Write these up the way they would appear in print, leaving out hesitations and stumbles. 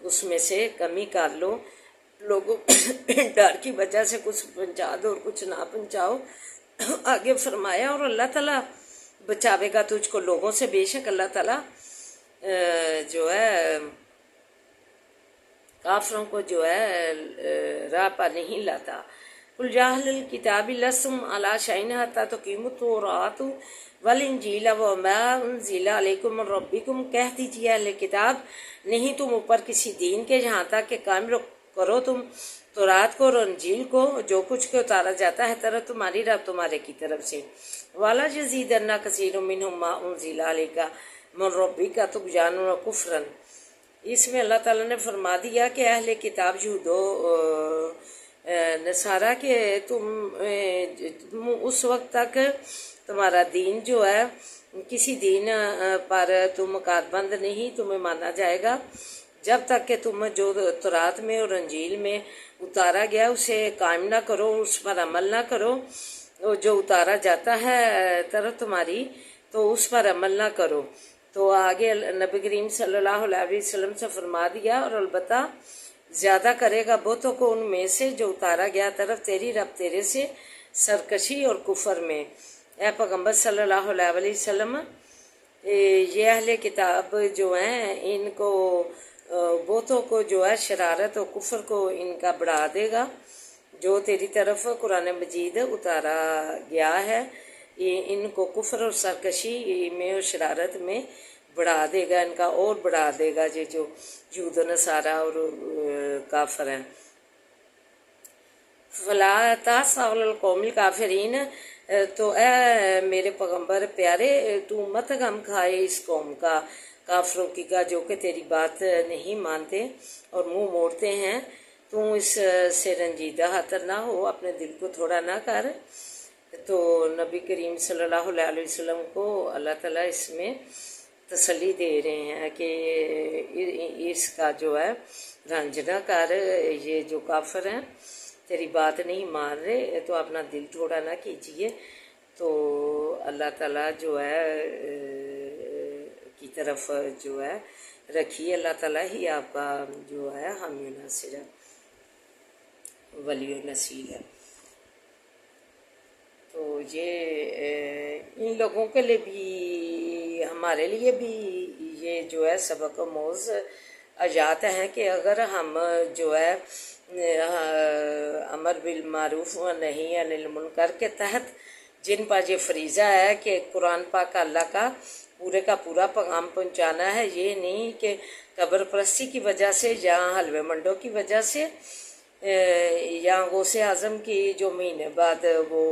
اس میں سے کمی کر لو، لوگوں ڈر کی وجہ سے کچھ پہنچا دو اور کچھ نہ پہنچاؤ۔ آگے فرمایا اور اللہ تعالیٰ بچاوے گا تجھ کو لوگوں سے، بے شک اللہ تعالیٰ جو ہے کافروں کو جو ہے راہ پر نہیں لاتا۔ قل یا اہل الکتاب لستم علی شیء حتی تقیموا التوراۃ والانجیل وما انزل علیکم من ربکم، کہہ دیجیے اہل کتاب نہیں تم اوپر کسی دین کے جہاں تک کہ قائم کرو تم تورات کو اور انجیل کو، جو کچھ کے اتارا جاتا ہے طرف تمہاری رب تمہارے کی طرف سے۔ وَلَا يَزِيدَنَّ كَثِيرٌ مِّنْهُم مَّا أُنزِلَ عَلَيْكَ مِن رَّبِّكَ طُغْيَانًا وَكُفْرًا۔ اس میں اللہ تعالیٰ نے فرما دیا کہ اہل کتاب یہود و نصارہ کہ تم اس وقت تک تمہارا دین جو ہے کسی دین پر تم مقاد بند نہیں، تمہیں مانا جائے گا جب تک کہ تم جو تورات میں اور انجیل میں اتارا گیا اسے قائم نہ کرو، اس پر عمل نہ کرو، جو اتارا جاتا ہے طرف تمہاری تو اس پر عمل نہ کرو۔ تو آگے نبی کریم صلی اللہ علیہ وسلم سے فرما دیا اور البتہ زیادہ کرے گا بتوں کو ان میں سے جو اتارا گیا طرف تیری رب تیرے سے سرکشی اور کفر میں۔ اے پیغمبر صلی اللہ علیہ وسلم یہ اہل کتاب جو ہیں ان کو بتوں کو جو ہے شرارت و کفر کو ان کا بڑھا دے گا جو تیری طرف قرآن مجید اتارا گیا ہے، ان کو کفر اور سرکشی میں اور شرارت میں بڑھا دے گا، ان کا اور بڑھا دے گا یہ جو یہود و نصارہ اور کافر ہیں۔ فَلَا تَأْسَ عَلَى الْقَوْمِ الْكَافِرِينَ، تو اے میرے پیغمبر پیارے تو مت غم کھائے اس قوم کا، کافروں کی کا جو کہ تیری بات نہیں مانتے اور منہ موڑتے ہیں، تو اس سے رنجیدہ خاطر نہ ہو، اپنے دل کو تھوڑا نہ کر۔ تو نبی کریم صلی اللہ علیہ وسلم کو اللہ تعالیٰ اس میں تسلی دے رہے ہیں کہ اس کا جو ہے رنج نہ کر، یہ جو کافر ہیں تیری بات نہیں مان رہے تو اپنا دل تھوڑا نہ کیجیے۔ تو اللہ تعالیٰ جو ہے کی طرف جو ہے رکھیے، اللہ تعالیٰ ہی آپ کا جو ہے حامی و ناصر ہے، ولی و نصیر ہے۔ تو یہ ان لوگوں کے لیے بھی ہمارے لیے بھی یہ جو ہے سبق و موز آیات ہیں کہ اگر ہم جو ہے امر بالمعروف و نہی عن المنکر کے تحت جن پر یہ فریضہ ہے کہ قرآن پاک اللہ کا پورے کا پورا پیغام پہنچانا ہے، یہ نہیں کہ قبر پرستی کی وجہ سے یا حلوے منڈوں کی وجہ سے یا غوث اعظم کی جو مہینے بعد وہ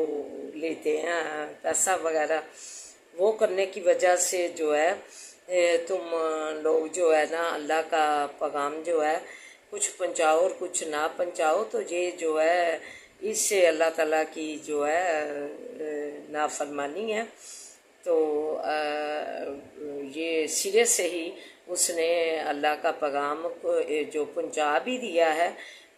لیتے ہیں پیسہ وغیرہ، وہ کرنے کی وجہ سے جو ہے تم لوگ جو ہے نا اللہ کا پیغام جو ہے کچھ پہنچاؤ اور کچھ نہ پہنچاؤ، تو یہ جو ہے اس سے اللہ تعالیٰ کی جو ہے نافرمانی ہے۔ تو یہ سرے سے ہی اس نے اللہ کا پیغام جو پہنچا بھی دیا ہے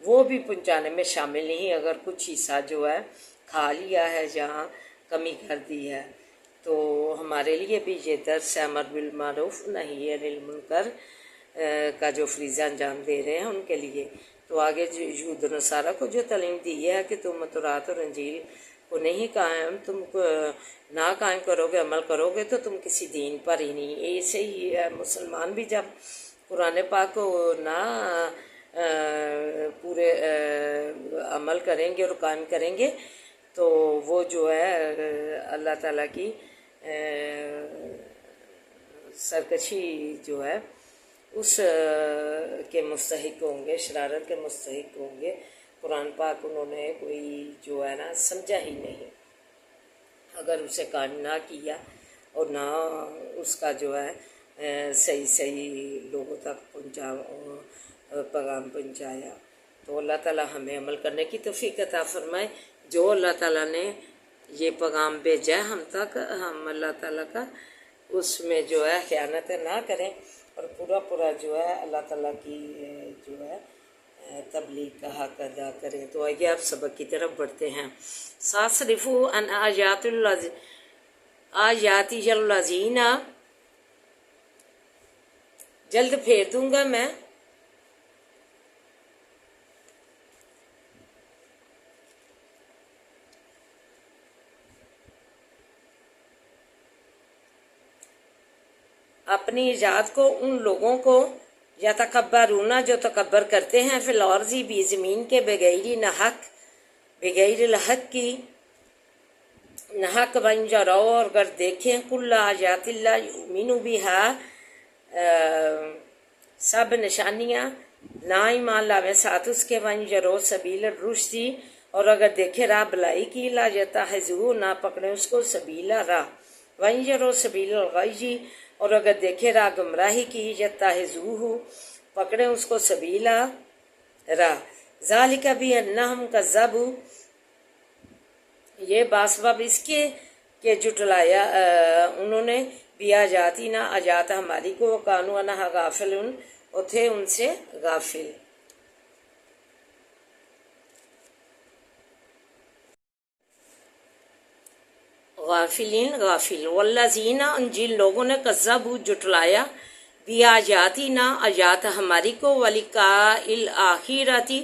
وہ بھی پہنچانے میں شامل نہیں، اگر کچھ حصہ جو ہے کھا لیا ہے جہاں کمی کر دی ہے۔ تو ہمارے لیے بھی یہ درس ہے امر بالمعروف نہی عن المنکر کا جو فریضہ انجام دے رہے ہیں ان کے لیے۔ تو آگے یہود و نصارہ کو جو تعلیم دی ہے کہ تم تورات اور انجیل کو نہیں قائم، تم نہ قائم کرو گے، عمل کرو گے تو تم کسی دین پر ہی نہیں۔ ایسے ہی ہے مسلمان بھی جب قرآن پاک کو نہ پورے عمل کریں گے اور قائم کریں گے تو وہ جو ہے اللہ تعالیٰ کی سرکشی جو ہے اس کے مستحق ہوں گے، شرارت کے مستحق ہوں گے۔ قرآن پاک انہوں نے کوئی جو ہے نا سمجھا ہی نہیں، اگر اسے قائم نہ کیا اور نہ اس کا جو ہے صحیح لوگوں تک پیغام پہنچایا۔ تو اللہ تعالیٰ ہمیں عمل کرنے کی توفیق عطا فرمائے، جو اللہ تعالیٰ نے یہ پیغام بھیجا ہے ہم تک، ہم اللہ تعالیٰ کا اس میں جو ہے خیانت نہ کریں اور پورا جو ہے اللہ تعالیٰ کی جو ہے تبلیغ کا حق ادا کریں۔ تو آئیے آپ سبق کی طرف بڑھتے ہیں۔ سَأَصْرِفُ عَنْ آیَاتِیَ الَّذِینَ، جلد پھیر دوں گا میں اپنی ایجاد کو ان لوگوں کو یا تکبرونا جو تکبر کرتے ہیں فی الارض بھی زمین کے بغیر الحق کی نحق بن جاؤ اور اگر دیکھیں کل آیات اللہ یؤمنو بہا سب نشانیاں نا ایمان لاوے ساتھ اس کے ون جرو سبیل الرشدی اور اگر دیکھے راہ بلائی کی لا یتخذو نہ پکڑے اس کو سبیلا راہ ون جرو سبیل الغی اور اگر دیکھے راہ گمراہی کی یتخذوہ پکڑے اس کو سبیلا راہ ذالک بھی انہم کذبوا یہ باسباب اس کے کہ جٹلایا انہوں نے بیا جاتی نہ آجات ہماری کو کانو انہا غافلون اور تھے ان سے غافل. غافل والذین ان جن لوگوں نے کذبوا جٹلایا بیا جاتی نہ آجات ہماری کو ولقاء الآخرتی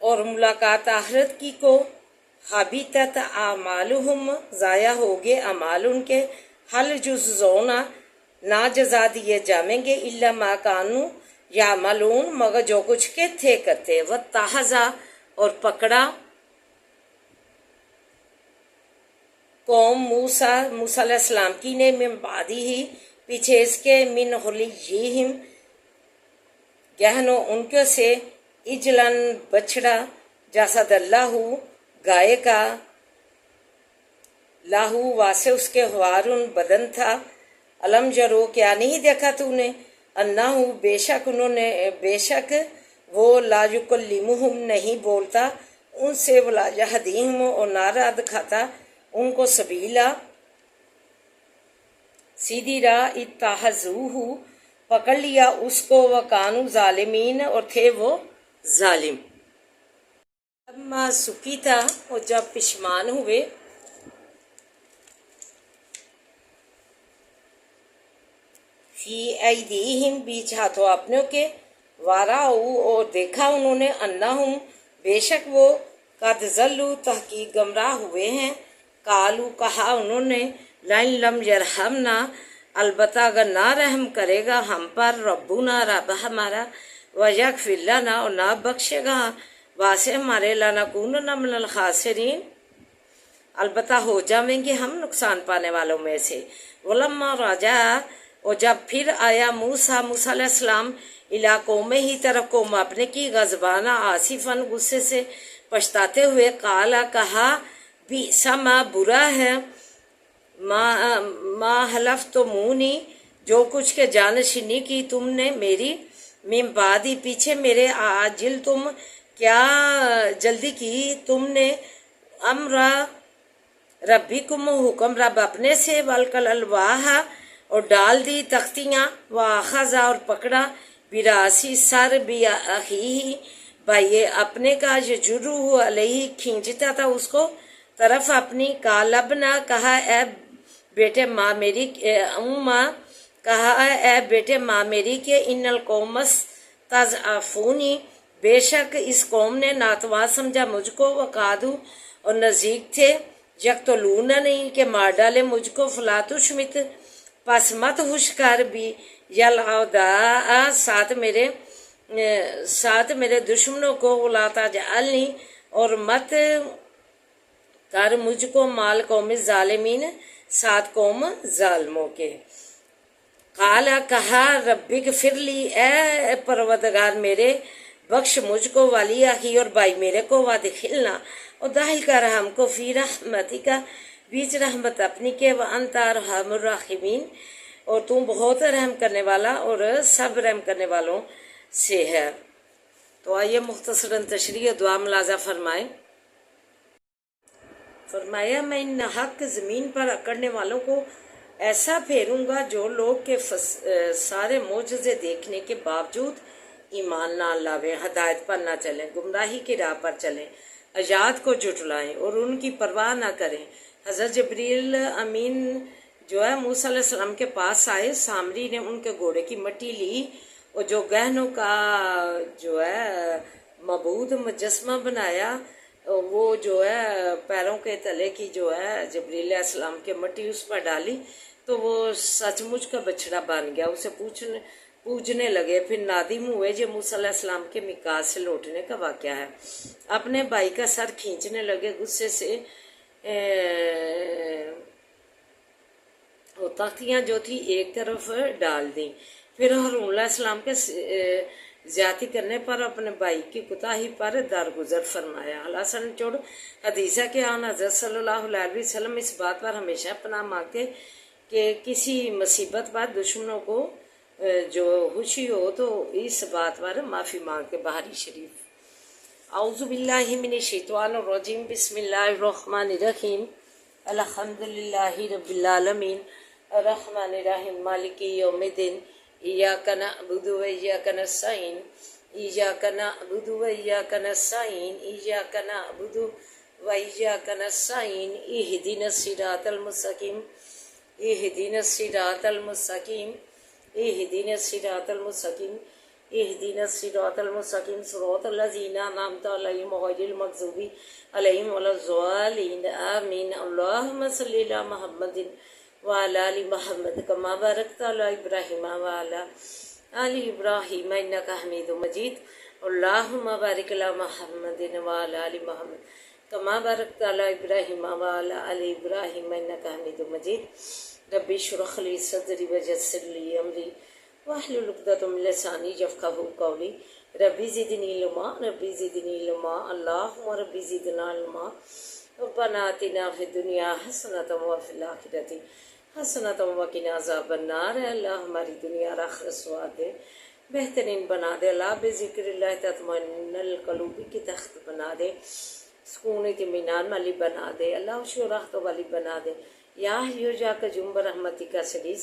اور ملاقات آخرت کی کو حبیطت اعمالہم ضائع ہو گئے اعمال ان کے حل جزونا نہ جزا دیے جائیں گے الا ما کانوا یعملون مگر جو کچھ کے تھے کرتے واتخذا اور پکڑا قوم موسیٰ علیہ السلام کی نے من بعدی ہی پیچھے اس کے من حلیہم گہنوں ان کے سے اجلن بچڑا جسد اللہ گائے کا لاہو واسے اس کے ہوارن بدن تھا علم جرو کیا نہیں دیکھا تو نے انہو بے شک انہوں نے بے شک وہ لا یکلمہم نہیں بولتا ان سے ولا یہدیہم اور نہ راہ دکھاتا ان کو سبیلا سیدھی راہ اتخذوہ پکڑ لیا اس کو وکانوا ظالمین اور تھے وہ ظالم. اما سکیتا اور جب پشمان ہوئے فی ایدیہم بیچ ہاتھوں اپنوں کے وراءو اور دیکھا انہوں نے انہم بے شک وہ قد ضلوا تحقیق گمراہ ہوئے ہیں قالو کہا انہوں نے لئن لم یرحمنا البتہ اگر نہ رحم کرے گا ہم پر ربنا رب ہمارا ویغفر لنا اور نہ بخشے گا واسے ہمارے لنکونن من الخاسرین البتہ ہو جائیں گے ہم نقصان پانے والوں میں سے. ولما رجع اور جب پھر آیا موسیٰ علیہ السلام الی قومہ ہی طرف قوم اپنے کی غضبانہ آصفاً غصے سے پچھتاتے ہوئے قالا کہا بئس ما برا ہے ما حلفتمونی جو کچھ کے جانشینی کی تم نے میری من بعدی پیچھے میرے عاجل تم کیا جلدی کی تم نے امرا ربکم حکم رب اپنے سے والکل الواح اور ڈال دی تختیاں واخذا اور پکڑا براسی سر باخیہ بھائی اپنے کا یجرہ علیہ کھینچتا تھا اس کو طرف اپنی کالبنا کہا اے بیٹے ماں میری ماں کہا اے بیٹے ماں میری کہ ان القوم تضعفونی بے شک اس قوم نے ناتواں سمجھا مجھ کو وقادو اور نزدیک تھے یقتلوننی کہ مار ڈالے مجھ کو فلا تشمت پس مت ہوش کر بھی یلعودا ساتھ میرے دشمنوں کو ولا تجعلنی اور مت کر مجھ کو مال قوم ظالمین ساتھ قوم ظالموں کے. قالا کہا ربک فرلی اے پروردگار میرے بخش مجھ کو والی آخی اور بھائی میرے کو وادخلنا اور داخل کر ہم کو فی رحمتی کا بیچ رحمت اپنی کے وانت ارحم الراحمین اور تم بہت رحم کرنے والا اور سب رحم کرنے والوں سے ہے. تو آئیے مختصراً تشریح دعا ملاحظہ فرمائیں. فرمایا میں ان حق زمین پر اکڑنے والوں کو ایسا پھیروں گا جو لوگ کے سارے معجزے دیکھنے کے باوجود ایمان نہ لاویں ہدایت پر نہ چلیں گمراہی کی راہ پر چلیں ایات کو جھٹلائیں اور ان کی پرواہ نہ کریں. حضرت جبریل امین جو ہے موسیٰ علیہ السلام کے پاس آئے سامری نے ان کے گھوڑے کی مٹی لی اور جو گہنوں کا جو ہے معبود مجسمہ بنایا وہ جو ہے پیروں کے تلے کی جو ہے جبریل علیہ السلام کے مٹی اس پر ڈالی تو وہ سچ مچ کا بچڑا بن گیا. اسے پوجنے لگے. پھر نادم ہوئے. یہ موسیٰ علیہ السلام کے میقات سے لوٹنے کا واقعہ ہے. اپنے بھائی کا سر کھینچنے لگے. غصے سے وہ تختیاں جو تھی ایک طرف ڈال دیں. پھر ہارون علیہ السلام کے زیادتی کرنے پر اپنے بھائی کی کوتاہی پر درگزر فرمایا. حسن چوڑ حدیث ہے کہ حضرت صلی اللہ علیہ وسلم اس بات پر ہمیشہ پناہ مانگتے کہ کسی مصیبت پر دشمنوں کو جو خوشی ہو تو اس بات پر معافی مانگتے. بہاری شریف. اعوذ باللہ من الشیطان الرجیم. بسم اللہ الرحمن الرحیم. الحمدللہ رب العالمین الرحمن الرحیم مالک یوم الدین. ایاک نعبد و ایاک نستعین. ایاک نعبد و ایاک نستعین. ایاک نعبد و ایاک نستعین. اہدنا الصراط المستقیم. اہدنا الصراط المستقیم. اہدنا الصراط المستقیم. اہدنا الصراط المستقیم. صراط الذین انعمت علیہم غیر المغضوب علیہم ولا الضالین. آمین. اللہم صلی علی محمد وعلی آل محمد کما بارکت علی ابراہیم وعلی آل ابراہیم انک حمید مجید. اللہم بارک علی محمد وعلی آل محمد کما بارکت علی ابراہیم وعلی آل ابراہیم انک حمید مجید. رب اشرح لی صدری ویسر لی امری واحلل عقدۃ من لسانی یفقہوا قولی. ربی زدنی علما. ربی زدنی علما. اللہم ربی زدنا علما. ربنا آتنا فی الدنیا حسنۃ وفی الآخرۃ حسنۃ وقنا عذاب النار. اللہ ہماری دنیا اور آخرت سواد دے، بہترین بنا دے. اللہ بذکر اللہ تطمئن القلوب کی تخت بنا دے، سکون اطمینان والی بنا دے. اللہ خوشی و راحت والی بنا دے. یا حیو جا کے جنب رحمتی کا سلیس.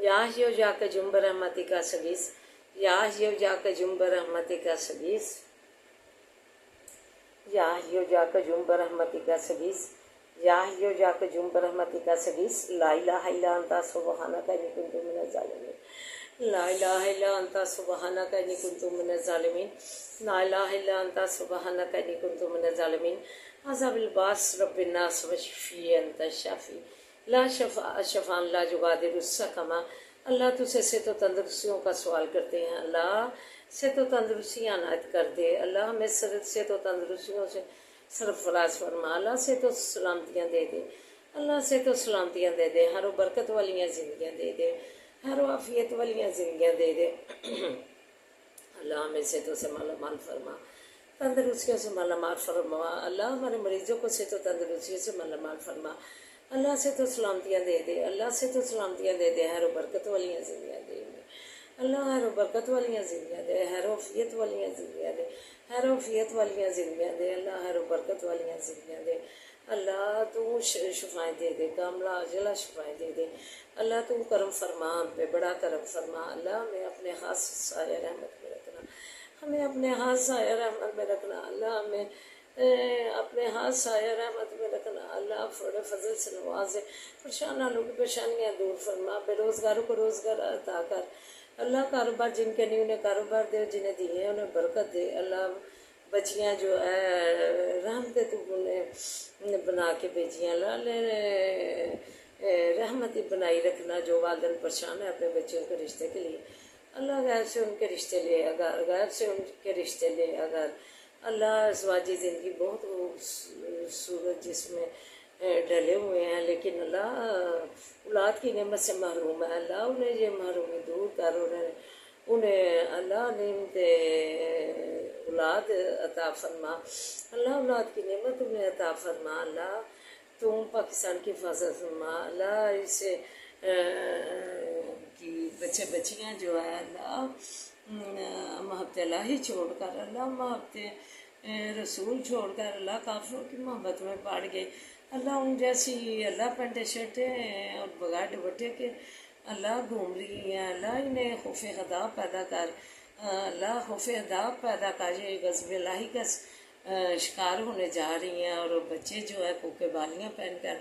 یا حیو جا کے جنب رحمتی کا سلیس. یا حیو جا کے جنب رحمتی کا سلیس. یا حیو جا کے جنب رحمتی کا سلیس. یا حیو جا کے جنب رحمتی کا سلیس. لا الہ الا انت سبحانک انی کنت من الظالمین. لا الہ الا انت سبحانک انی کنت من الظالمین. لا الہ الا انت سبحانک انی کنت من الظالمین. عذاب الباس رب الناس وشفی انت الشافی لا شفاء شفاء لا یغادر سقما. اللہ تجھ سے تو تندرستیوں کا سوال کرتے ہیں. اللہ سے تو تندرستیاں عنایت کر دے. اللہ ہمیں سے تو تندرستیوں سے سرفراز فرما. اللہ سے تو سلامتیاں دے دے. اللہ سے تو سلامتیاں دے دے. ہر و برکت والیاں زندگیاں دے دے. ہر و عافیت والیاں زندگیاں دے دے. اللہ ہمیں سے تو سے مالا مال فرما، تندرستیوں سے مالا مال فرما. اللہ ہمارے مریضوں کو سے تو تندرستیوں سے مالا مال فرما. اللہ سے تو سلامتیاں دے دے. اللہ سے تو سلامتیاں دے دے. ہر و برکت والیاں زندگیاں دے دے. اللہ ہر و برکت والیاں زندگیاں دے. ہر و عافیت والیاں زندگیاں دے. ہر و عافیت والیاں زندگیاں دے. اللہ ہر و برکت والیاں زندگیاں دے. اللہ تو شفائیں دے دے. کاملہ عاجلہ شفائیں دے دے. اللہ تو کرم فرما، ہم پہ بڑا کرم فرما. اللہ ہمیں اپنے خاص سایہ رحمت میں رکھنا. ہمیں اپنے ہاتھ سایہ رحمت میں رکھنا. اللہ ہمیں اپنے ہاتھ سایہ رحمت میں رکھنا. اللہ بڑے فضل سے نوازے. پریشان لوگوں کی پریشانیاں دور فرما. بے روزگاروں کو روزگار عطا کر. اللہ کاروبار جن کے نہیں انہیں کاروبار دے، جنہیں دیے انہیں برکت دے. اللہ بچیاں جو ہے رحمت تو انہیں بنا کے بھیجیاں. اللہ رحمتی بنائی رکھنا. جو والدین پریشان ہیں اپنے بچوں کے رشتے کے لیے، اللہ غیر سے ان کے رشتے لے. اگر غیر سے ان کے رشتے لے. اگر اللہ ازواجی زندگی بہت خوبصورت جس میں ڈلے ہوئے ہیں، لیکن اللہ اولاد کی نعمت سے محروم ہے. اللہ انہیں یہ محرومی دور کر. انہیں اللہ نعمت اولاد عطا فرما. اللہ اولاد کی نعمت انہیں عطا فرما. اللہ تم پاکستان کی حفاظت فرما. اللہ اسے کی بچے بچیاں جو ہے اللہ محبت الہی چھوڑ کر، اللہ محبت رسول چھوڑ کر اللہ کافروں کی محبت میں پڑ گئے. اللہ ان جیسی اللہ پینٹے شرٹیں اور بغیر دوپٹے کے اللہ گھوم رہی ہیں. اللہ انہیں خوف خدا پیدا کر. اللہ خوف خدا پیدا کر. یہ غضب الہی کا شکار ہونے جا رہی ہیں. اور بچے جو ہے کوکے بالیاں پہن کر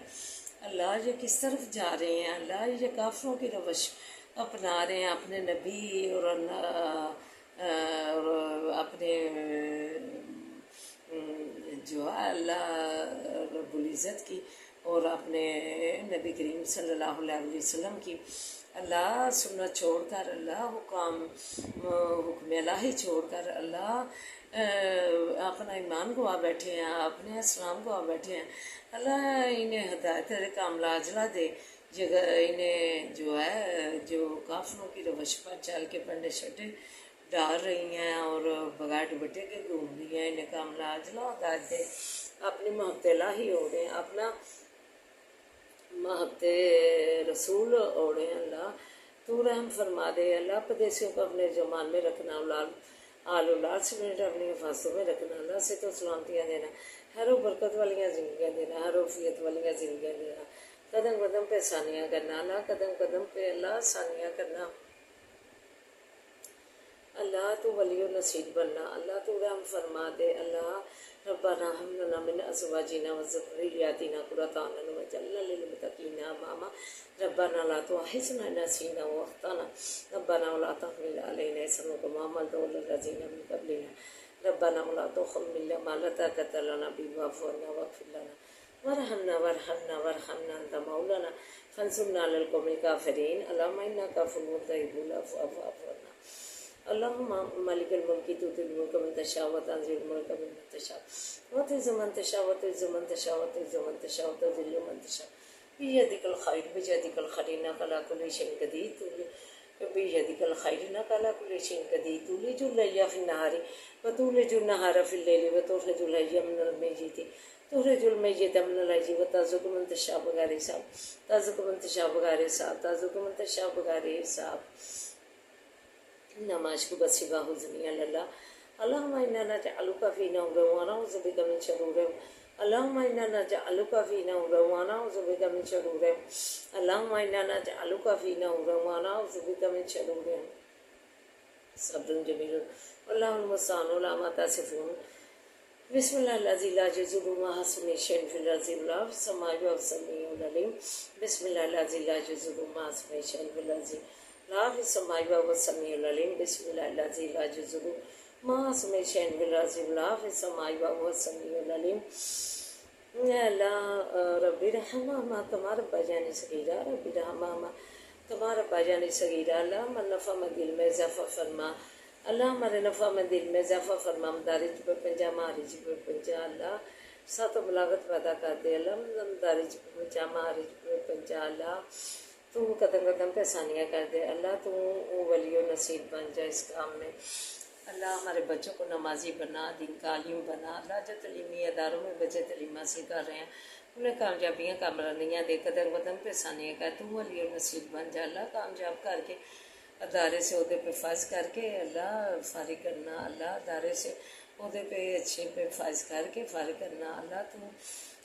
اللہ یہ کس طرف جا رہے ہیں. اللہ یہ کافروں کی روش اپنا رہے ہیں. اپنے نبی اور اپنے جو ہے اللہ رب العزت کی اور اپنے نبی کریم صلی اللہ علیہ وسلم کی اللہ سنت چھوڑ کر اللہ حکم الہی چھوڑ کر اللہ اپنا ایمان گوا بیٹھے ہیں، اپنے اسلام گوا بیٹھے ہیں، اللہ انہیں ہدایت کاملہ اجلا دے، جگہ انہیں جو ہے جو کافروں کی روش پر چل کے پنڈے شٹے ڈال رہی ہیں اور بغیر دوپٹے کے گھوم رہی ہیں، انہیں کاملہ اجلا ہدایت دے، اپنی محبت الہی اوڑھیں، اپنا محبت رسول اوڑھیں، اللہ تو رحم فرما دے، اللہ پردیسیوں کو اپنے جمان میں رکھنا، اولاد سمیت اپنی حفاظتوں میں رکھنا، اللہ سے تو سلامتیاں دینا، ہر و برکت والیاں زندگیاں دینا، ہر وفیت والیاں زندگیاں دینا، قدم قدم پہ آسانیاں کرنا، اللہ قدم قدم پہ اللہ آسانیاں کرنا، اللہ تو ولی و نصیر بننا، اللہ تو رحم فرما دے، اللہ ربنا ہب لنا من ازواجنا وذریاتنا قرۃ اعین واجعلنا للمتقین اماما ربنا لا تؤاخذنا ان نسینا واخطانا ربنا ولا تحمل علینا اصرا کما حملته على الذین من قبلنا ربنا ولا تحملنا ما لا طاقة لنا به واعف عنا واغفر لنا وارحمنا انت مولانا فانصرنا على القوم الکافرین اللهم انک عفو تحب العفو فاعف عنا اللهم مالک الملک تؤتی الملک من تشاء وتنزع الملک ممن تشاء وتعز من تشاء وتعز من تشاء وتعز من تشاء وتذل من تشاء بيدك الخير انك على كل شيء قدير بيدك الخير انك على كل شيء قدير تولج الليل في النهار وتولج النهار في الليل وتخرج الحي من الميت تخرج الميت من الحي وترزق من تشاء بغير حساب ترزق من تشاء بغير حساب ترزق من تشاء بغير حساب نماز بس حزنی اللہ اللہم انا نجعلک فی نحورا ونعوذ بک من شرورہم اللہم انا نجعلک فی نحورا ونعوذ بک من شرورہم اللہم انا نجعلک فی نحورا ونعوذ بک من شرورہم صبر جمیل اللہ المستعان علی ما تصفون بسم اللہ الذی لا یضر مع اسمہ شیء فی الارض ولا فی السماء وهو السمیع العلیم بسم اللہ الذی لا یضر مع اسمہ شیء فی الارض لا فی السماء وهو السمیع العلیم بسم اللہ الذی لا یضر مع اسمہ شیء فی الارض ولا فی السماء وهو السمیع العلیم اللہ رب ارحمہما کما ربیانی صغیرا رب ارحمہما کما ربیانی صغیرا اللہ من نفع من دل میں اضافہ فرما اللہ ہمارے نفع میں دل میں اضافہ فرما مدارج پر پنجا مہارج پر پنجا اللہ سات و بلاغت پیدا کر دے اللہ مدارج پر پنجا مہارج پر پنجا اللہ تو قدم قدم پہ آسانیاں کر دے اللہ تو ولی و نصیر بن جائے اس کام میں اللہ ہمارے بچوں کو نمازی بنا دین کا عالم بنا اللہ جو تعلیمی اداروں میں بچے تعلیم حاصل کر رہے ہیں انہیں کامیابیاں کامرانیاں دے قدم قدم پہ آسانیاں کر تو ولی و نصیر بن جائے اللہ کامیاب کر کے ادارے سے عہدے پہ فائز کر کے اللہ فارغ کرنا اللہ ادارے سے عہدے پہ اچھے پہ فائز کر کے فارغ کرنا اللہ تو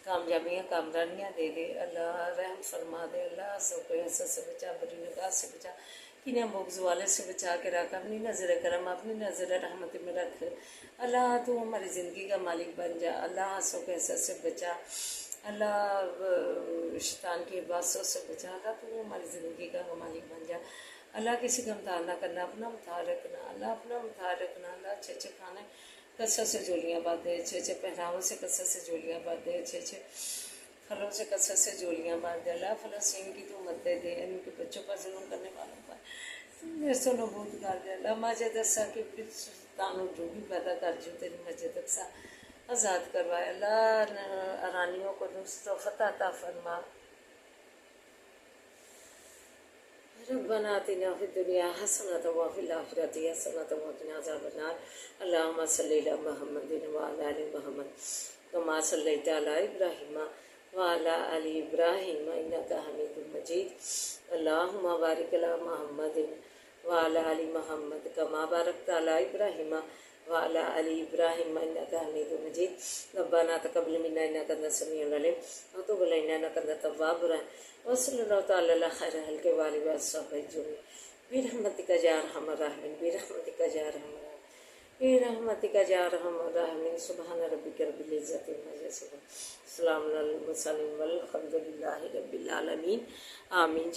کامیابیاں کامرانیاں دے دے اللہ رحم فرما دے اللہ سب کو حسد سے بچا بری نگاہ سے بچا کنہیں بغض والے سے بچا کے رکھ اپنی نظر کرم اپنی نظر رحمت میں رکھ اللہ تو ہماری زندگی کا مالک بن جا اللہ سب کو حسد سے بچا اللہ شیطان کی باسوں سے بچا اللہ تو ہماری زندگی کا مالک بن جا اللہ کسی کا امتحان نہ کرنا اپنا امتحان رکھنا اللہ اپنا امتحان رکھنا اللہ اچھے اچھے کھانے کثرت سے جولیاں بات دے اچھے اچھے پہناووں سے کثرت سے جولیاں بات دے اچھے اچھے پھلوں سے کثرت سے جولیاں بات دے اللہ فلسطین کی تو مدد دے ان کے بچوں پر ظلم کرنے والوں پر نیست و نبود کر دے اللہ مسجد اقصی کی سلطان و جو بھی پیدا کر جو تیری مسجد اقصی آزاد کروائے اللہ ارانیوں کو نصرت و فتح عطا فرما ربنا آتنا فی الدنیا حسنۃ وفی الآخرۃ حسنۃ وقنا عذاب النار اللہم صلی علی محمد وعلی آل محمد کما صلیت علی ابراہیم وعلی آل ابراہیم انک حمید مجید اللہم بارک علی محمد وعلی آل محمد کما بارکت علی ابراہیم وعلی آل ابراہیم انک حمید مجید ربنا تقبل منا انک انت السمیع العلیم وتب علینا انک انت التواب الرحیم وصلی اللہ تعالی علی خیر خلق وآلہ وصحبہ اجمعین برحمتک یا ارحم الراحمین برحمتک یا ارحم الراحمین برحمتک یا ارحم الراحمین سبحان ربک رب العزۃ عما یصفون السلام علی المرسلین والحمد للہ رب العالمین آمین.